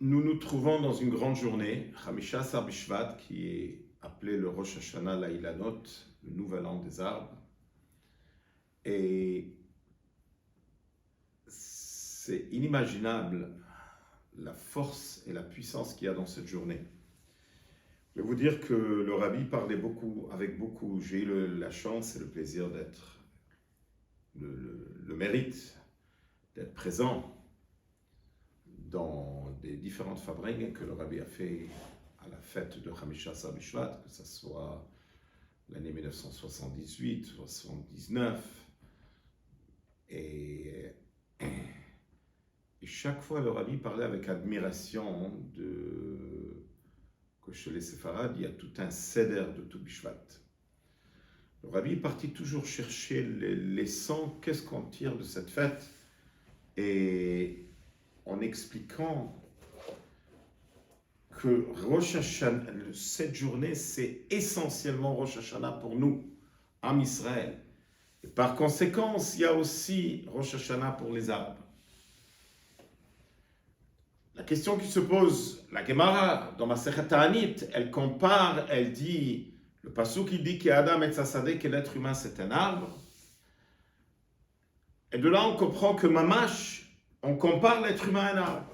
Nous nous trouvons dans une grande journée, Chamisha Asar Bishvat, qui est appelé le Rosh Hashanah La'ilanot, le nouvel an des arbres. Et c'est inimaginable la force et la puissance qu'il y a dans cette journée. Je vais vous dire que le Rabbi parlait beaucoup, avec beaucoup. J'ai eu la chance et le plaisir d'être, le mérite d'être présent dans des différentes fabriques que le Rabbi a fait à la fête de Chamisha Asar Bishvat, que ce soit l'année 1978, 79. Et chaque fois, le Rabbi parlait avec admiration que chez les séfarades, il y a tout un seder de tout Bishvat. Le Rabbi est parti toujours chercher les sons, qu'est-ce qu'on tire de cette fête, et en expliquant que Rosh Hashanah, cette journée, c'est essentiellement Rosh Hashanah pour nous, Am Israël. Et par conséquent, il y a aussi Rosh Hashanah pour les Arabes. La question qui se pose, la Gemara, dans Masechet Ta'anit, elle compare, elle dit, le pasuk qui dit qu'Adam et Tzasadeh, que l'être humain c'est un arbre. Et de là, on comprend que Mamash, on compare l'être humain à un arbre.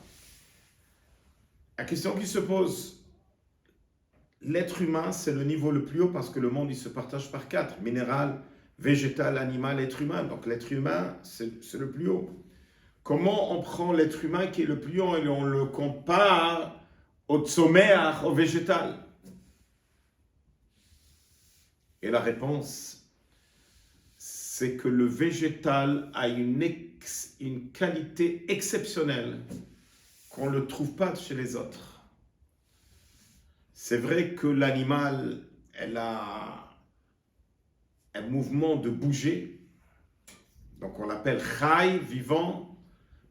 La question qui se pose, l'être humain, c'est le niveau le plus haut parce que le monde, il se partage par 4, minéral, végétal, animal, être humain. Donc l'être humain, c'est le plus haut. Comment on prend l'être humain qui est le plus haut et on le compare au tzomeach, au végétal? Et la réponse, c'est que le végétal a une qualité exceptionnelle qu'on ne trouve pas chez les autres. C'est vrai que l'animal, elle a un mouvement de bouger, donc on l'appelle chai, vivant,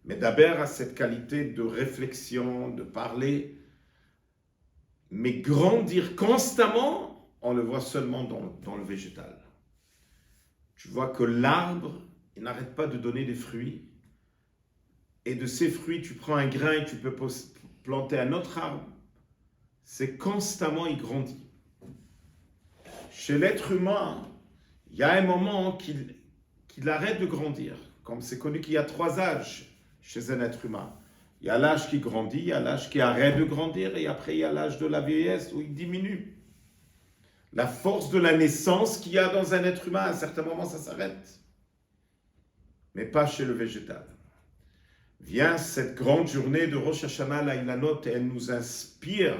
mais d'abord a cette qualité de réflexion, de parler, mais grandir constamment, on le voit seulement dans le végétal. Tu vois que l'arbre, il n'arrête pas de donner des fruits, et de ces fruits, tu prends un grain et tu peux planter un autre arbre, c'est constamment, il grandit. Chez l'être humain, il y a un moment qu'il arrête de grandir. Comme c'est connu qu'il y a 3 âges chez un être humain. Il y a l'âge qui grandit, il y a l'âge qui arrête de grandir, et après il y a l'âge de la vieillesse où il diminue. La force de la naissance qu'il y a dans un être humain, à un certain moment, ça s'arrête. Mais pas chez le végétal. Vient cette grande journée de Rosh Hashanah La'ilanot et elle nous inspire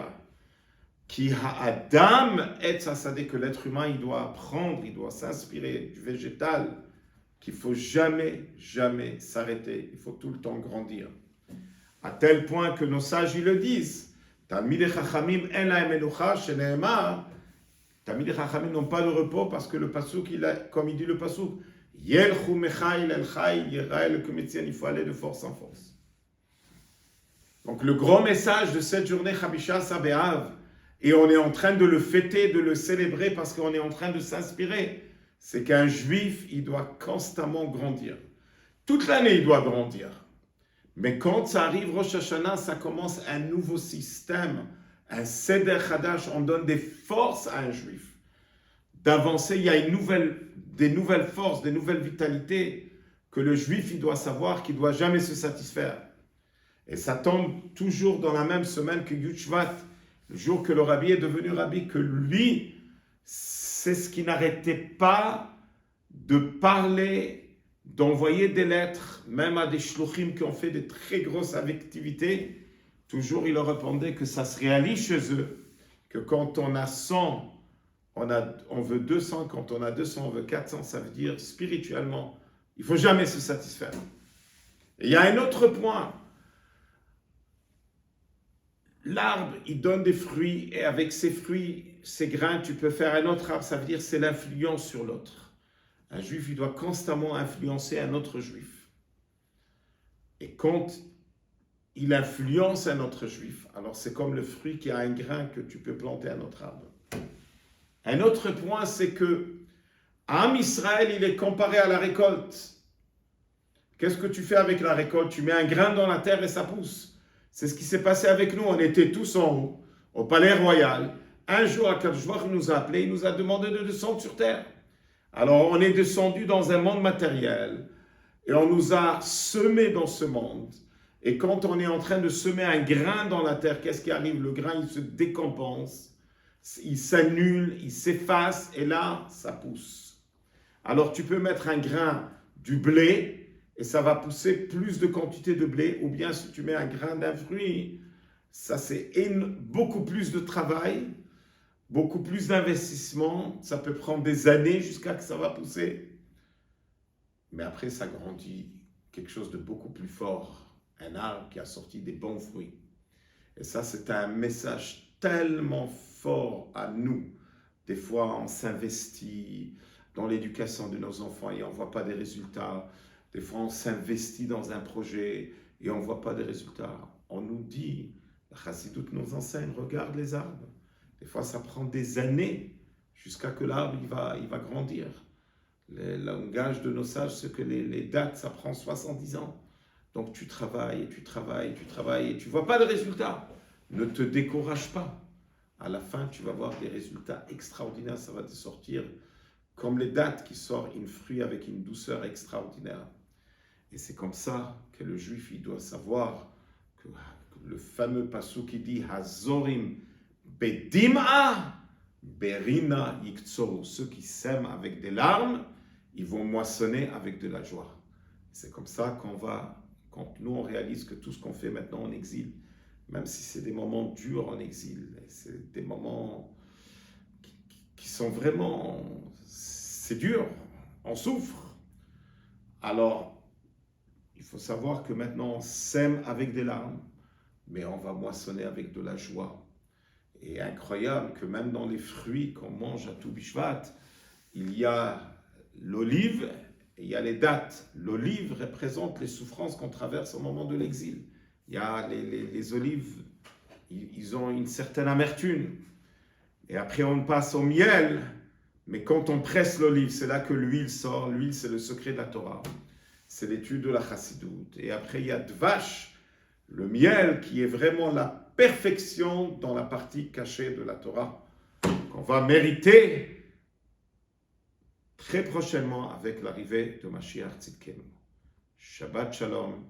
qui Adam et Tzasadeh, que l'être humain, il doit apprendre, il doit s'inspirer du végétal, qu'il ne faut jamais, jamais s'arrêter. Il faut tout le temps grandir. À tel point que nos sages, ils le disent. Talmidei Chachamim en lahem menucha shene'emar. Talmidei Chachamim n'ont pas de repos parce que le pasuk, comme il dit le pasuk, Yelchu mechai el chai, yirael kemetzian, il faut aller de force en force. Donc le grand message de cette journée, Chamisha Asar B'Av, et on est en train de le fêter, de le célébrer parce qu'on est en train de s'inspirer, c'est qu'un juif, il doit constamment grandir. Toute l'année, il doit grandir. Mais quand ça arrive Rosh Hashanah, ça commence un nouveau système, un Seder Chadash, on donne des forces à un juif. D'avancer, il y a des nouvelles forces, des nouvelles vitalités que le juif, il doit savoir qu'il ne doit jamais se satisfaire. Et ça tombe toujours dans la même semaine que Yud Shvat, le jour que le Rabbi est devenu Rabbi, que lui, c'est ce qui n'arrêtait pas de parler, d'envoyer des lettres, même à des shluchim qui ont fait des très grosses activités. Toujours, il leur répondait que ça se réalise chez eux, que quand on a 100, on veut 200, quand on a 200, on veut 400, ça veut dire spirituellement, il ne faut jamais se satisfaire. Et il y a un autre point. L'arbre, il donne des fruits, et avec ces fruits, ces grains, tu peux faire un autre arbre, ça veut dire c'est l'influence sur l'autre. Un juif, il doit constamment influencer un autre juif. Et quand il influence un autre juif, alors c'est comme le fruit qui a un grain que tu peux planter un autre arbre. Un autre point, c'est que Am Israël, il est comparé à la récolte. Qu'est-ce que tu fais avec la récolte? Tu mets un grain dans la terre et ça pousse. C'est ce qui s'est passé avec nous. On était tous en haut, au palais royal. Un jour, Akadosh Baruch Hu nous a appelés, il nous a demandé de descendre sur terre. Alors, on est descendu dans un monde matériel et on nous a semés dans ce monde. Et quand on est en train de semer un grain dans la terre, qu'est-ce qui arrive? Le grain, il se décompense, il s'annule, il s'efface et là, ça pousse. Alors, tu peux mettre un grain du blé et ça va pousser plus de quantité de blé, ou bien si tu mets un grain d'un fruit, ça c'est beaucoup plus de travail, beaucoup plus d'investissement, ça peut prendre des années jusqu'à que ça va pousser. Mais après, ça grandit quelque chose de beaucoup plus fort, un arbre qui a sorti des bons fruits. Et ça, c'est un message tellement fort à nous. Des fois, on s'investit dans l'éducation de nos enfants et on ne voit pas des résultats. Des fois, on s'investit dans un projet et on ne voit pas des résultats. On nous dit, la Chassidoute nous enseigne, regarde les arbres. Des fois, ça prend des années jusqu'à que l'arbre il va grandir. Le langage de nos sages, c'est que les dates, ça prend 70 ans. Donc, tu travailles, et tu travailles, et tu travailles, et tu ne vois pas de résultats. Ne te décourage pas. À la fin, tu vas voir des résultats extraordinaires. Ça va te sortir comme les dattes qui sortent un fruit avec une douceur extraordinaire. Et c'est comme ça que le juif, il doit savoir que le fameux passou qui dit « Hazorim bedim'a berina yiktsoru » ceux qui sèment avec des larmes, ils vont moissonner avec de la joie. C'est comme ça quand nous on réalise que tout ce qu'on fait maintenant en exil, même si c'est des moments durs en exil, c'est des moments qui sont vraiment, c'est dur, on souffre. Alors, il faut savoir que maintenant on sème avec des larmes, mais on va moissonner avec de la joie. Et incroyable que même dans les fruits qu'on mange à Tou Bishvat, il y a l'olive et il y a les dattes. L'olive représente les souffrances qu'on traverse au moment de l'exil. Il y a les olives, ils ont une certaine amertume. Et après on passe au miel, mais quand on presse l'olive, c'est là que l'huile sort. L'huile, c'est le secret de la Torah. C'est l'étude de la Chassidoute. Et après, il y a Dvash, le miel, qui est vraiment la perfection dans la partie cachée de la Torah, qu'on va mériter très prochainement avec l'arrivée de Mashiach Tzidkenu. Shabbat Shalom.